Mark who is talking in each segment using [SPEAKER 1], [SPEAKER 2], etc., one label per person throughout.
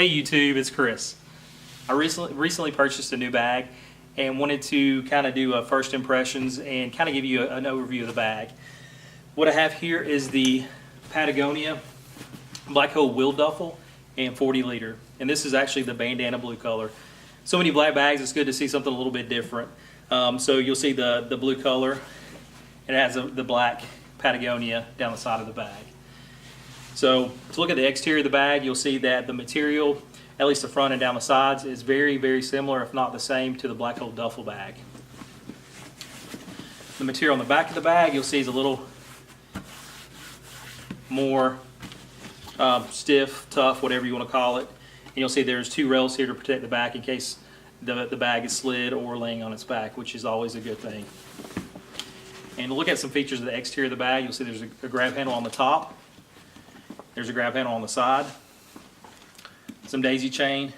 [SPEAKER 1] Hey YouTube, it's Chris. I recently purchased a new bag and wanted to kind of do a first impressions and kind of give you an overview of the bag. What I have here is the Patagonia Black Hole Wheel Duffel and 40 liter. And this is actually the bandana blue color. So many black bags, it's good to see something a little bit different. So you'll see the blue color. It has the black Patagonia down the side of the bag. So to look at the exterior of the bag, you'll see that the material, at least the front and down the sides, is very, very similar, if not the same, to the Black Hole duffel bag. The material on the back of the bag, you'll see, is a little more stiff, tough, whatever you want to call it. And you'll see there's two rails here to protect the back in case the bag is slid or laying on its back, which is always a good thing. And to look at some features of the exterior of the bag, you'll see there's a grab handle on the top. There's a grab handle on the side, some daisy chain,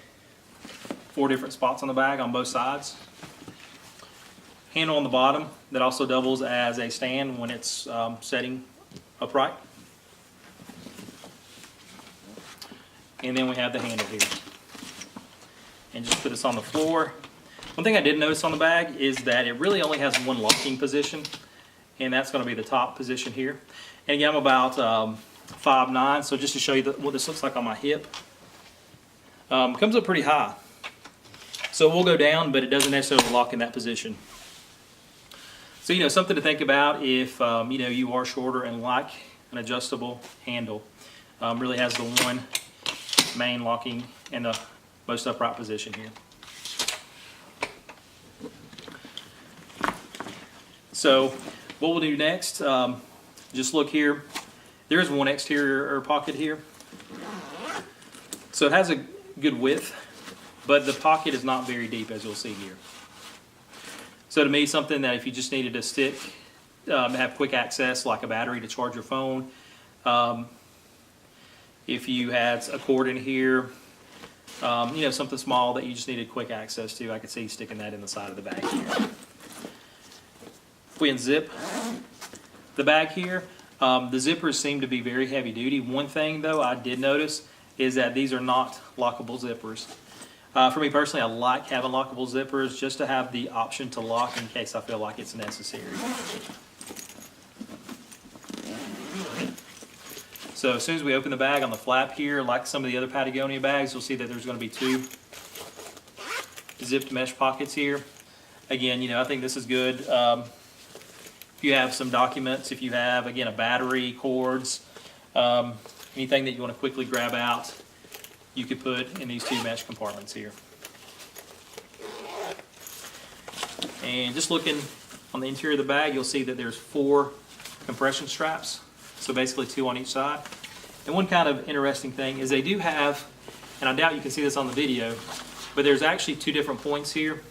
[SPEAKER 1] 4 different spots on the bag on both sides. Handle on the bottom that also doubles as a stand when it's setting upright. And then we have the handle here. And just put this on the floor. One thing I did notice on the bag is that it really only has one locking position, and that's going to be the top position here. And again, I'm about 5'9", so just to show you what this looks like on my hip. Comes up pretty high. So we'll go down, but it doesn't necessarily lock in that position. So, something to think about if, you are shorter and like an adjustable handle. Really has the one main locking in the most upright position here. So what we'll do next, just look here. There is one exterior pocket here. So it has a good width, but the pocket is not very deep, as you'll see here. So to me, something that if you just needed a stick, have quick access, like a battery to charge your phone. If you had a cord in here, something small that you just needed quick access to, I could see sticking that in the side of the bag here. If we unzip the bag here, the zippers seem to be very heavy duty. One thing though I did notice is that these are not lockable zippers. For me personally, I like having lockable zippers just to have the option to lock in case I feel like it's necessary. So as soon as we open the bag on the flap here, like some of the other Patagonia bags, you'll see that there's going to be 2 zipped mesh pockets here. Again, I think this is good. If you have some documents, if you have, again, a battery, cords, anything that you want to quickly grab out, you could put in these 2 mesh compartments here. And just looking on the interior of the bag, you'll see that there's 4 compression straps. So basically 2 on each side. And one kind of interesting thing is they do have, and I doubt you can see this on the video, but there's actually 2 different points here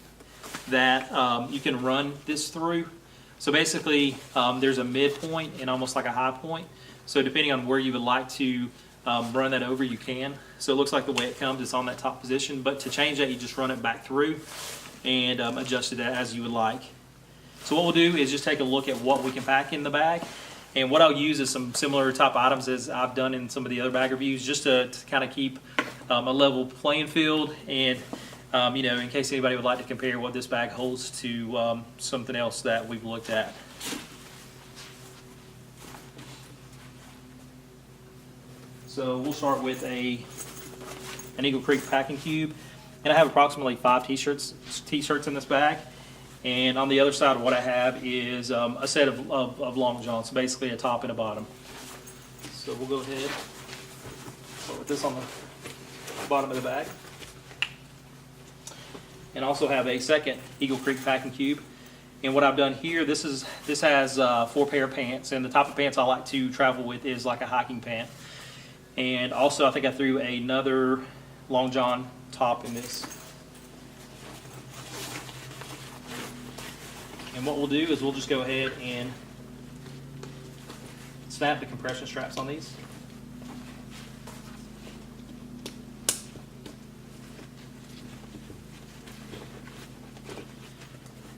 [SPEAKER 1] that you can run this through. So basically there's a midpoint and almost like a high point. So depending on where you would like to run that over, you can. So it looks like the way it comes, it's on that top position. But to change that, you just run it back through and adjust it as you would like. So what we'll do is just take a look at what we can pack in the bag. And what I'll use is some similar type items as I've done in some of the other bag reviews, just to kind of keep a level playing field, and in case anybody would like to compare what this bag holds to something else that we've looked at. So we'll start with an Eagle Creek packing cube, and I have approximately 5 t-shirts in this bag. And on the other side, what I have is a set of long johns, so basically a top and a bottom. So we'll go ahead, start with this on the bottom of the bag. And also have a second Eagle Creek packing cube. And what I've done here, this has 4 pair of pants, and the type of pants I like to travel with is like a hiking pant. And also I think I threw another long john top in this. And what we'll do is we'll just go ahead and snap the compression straps on these.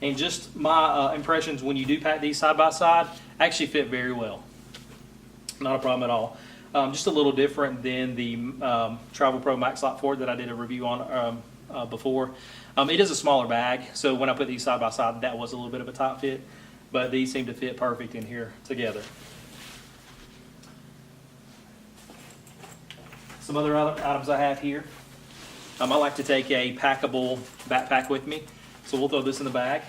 [SPEAKER 1] And just my impressions when you do pack these side by side, actually fit very well. Not a problem at all. just a little different than the Travel Pro Max Lot 4 that I did a review on before. It is a smaller bag, so when I put these side by side, that was a little bit of a tight fit, but these seem to fit perfect in here together. Some other items I have here. I like to take a packable backpack with me, so we'll throw this in the bag.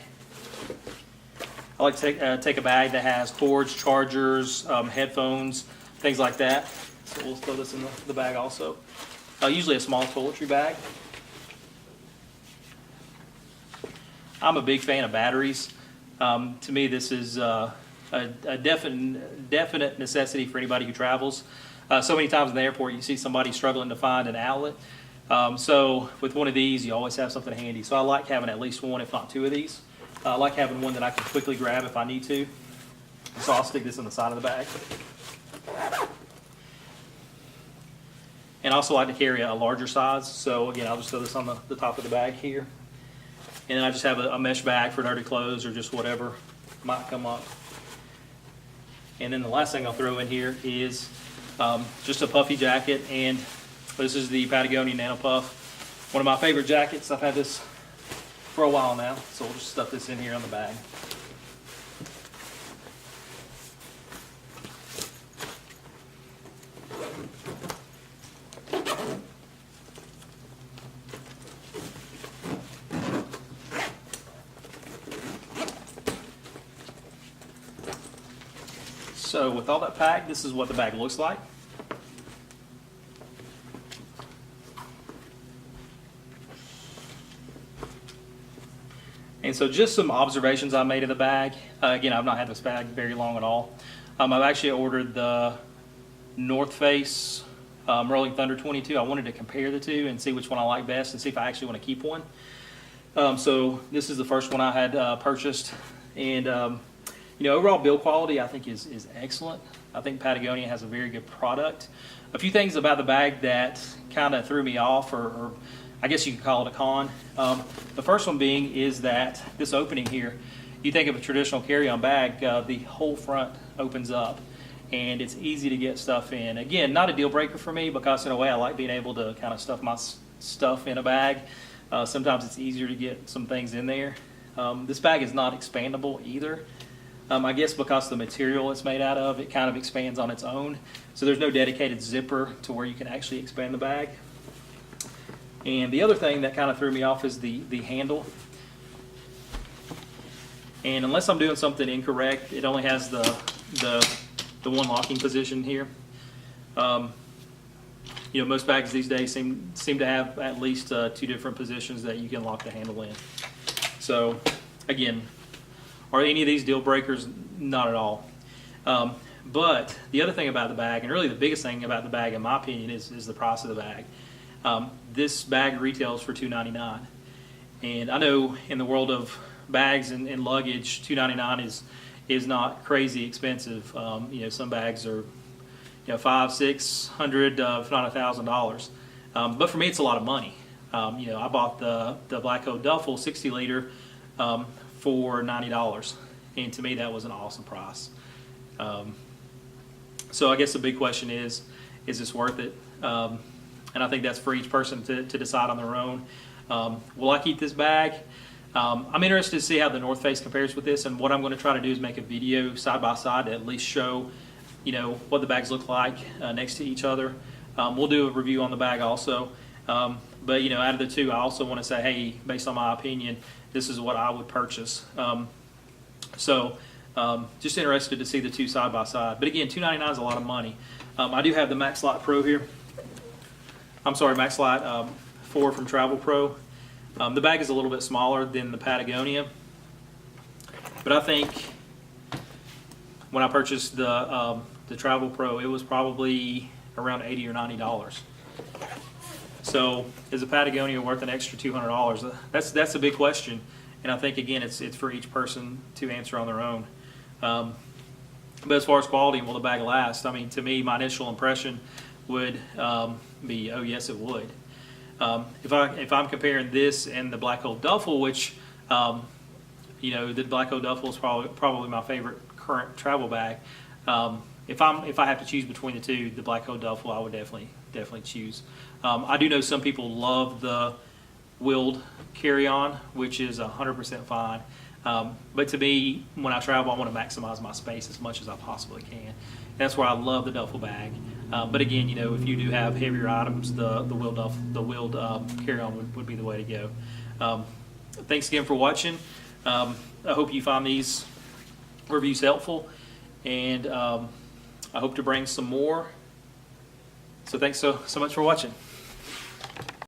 [SPEAKER 1] I like to take a bag that has cords, chargers, headphones, things like that. So we'll throw this in the bag also. Usually a small toiletry bag. I'm a big fan of batteries. To me, this is a definite necessity for anybody who travels. So many times in the airport, you see somebody struggling to find an outlet. So with one of these, you always have something handy. So I like having at least one, if not two of these. I like having one that I can quickly grab if I need to. So I'll stick this on the side of the bag. And I also like to carry a larger size. So again, I'll just throw this on the top of the bag here. And then I just have a mesh bag for dirty clothes or just whatever might come up. And then the last thing I'll throw in here is just a puffy jacket, and this is the Patagonia Nano Puff. One of my favorite jackets. I've had this for a while now, so we'll just stuff this in here on the bag. So with all that packed, this is what the bag looks like. And so just some observations I made of the bag. Again, I've not had this bag very long at all. I've actually ordered the North Face Rolling Thunder 22. I wanted to compare the two and see which one I like best and see if I actually want to keep one. So this is the first one I had purchased. And overall build quality I think is excellent. I think Patagonia has a very good product. A few things about the bag that kind of threw me off, or I guess you could call it a con. The first one being is that this opening here, you think of a traditional carry-on bag, the whole front opens up and it's easy to get stuff in. Again, not a deal breaker for me because in a way I like being able to kind of stuff my stuff in a bag. Sometimes it's easier to get some things in there. This bag is not expandable either. I guess because the material it's made out of, it kind of expands on its own. So there's no dedicated zipper to where you can actually expand the bag. And the other thing that kind of threw me off is the handle. And unless I'm doing something incorrect, it only has the one locking position here. Most bags these days seem to have at least two different positions that you can lock the handle in. So again, are any of these deal breakers? Not at all. But the other thing about the bag, and really the biggest thing about the bag in my opinion, is the price of the bag. This bag retails for $2.99, and I know in the world of bags and luggage, $2.99 is not crazy expensive. Some bags are $500, $600, if not $1,000. But for me, it's a lot of money. I bought the Black Hole Duffel 60 liter for $90, and to me that was an awesome price. So I guess the big question is this worth it? And I think that's for each person to decide on their own. Will I keep this bag? I'm interested to see how the North Face compares with this, and what I'm going to try to do is make a video side by side to at least show what the bags look like next to each other. We'll do a review on the bag also. But out of the two, I also want to say, hey, based on my opinion, this is what I would purchase. Just interested to see the two side by side. But again, $2.99 is a lot of money. I do have the Max Lot Pro here. Max Lot 4 from Travel Pro. The bag is a little bit smaller than the Patagonia, but I think when I purchased the Travel Pro, it was probably around $80 or $90. So is the Patagonia worth an extra $200? That's a big question, and I think again it's for each person to answer on their own. But as far as quality, will the bag last? To me, my initial impression would be, oh yes, it would. If I'm comparing this and the Black Hole Duffel, which the Black Hole Duffel is probably my favorite current travel bag. if I have to choose between the two, the black hole duffel, I would definitely choose. I do know some people love the wheeled carry-on, which is 100% fine. But to me, when I travel, I want to maximize my space as much as I possibly can. That's why I love the duffel bag. But again, you know, if you do have heavier items, the wheeled carry-on would be the way to go. Thanks again for watching. I hope you find these reviews helpful, and I hope to bring some more. So thanks so much for watching.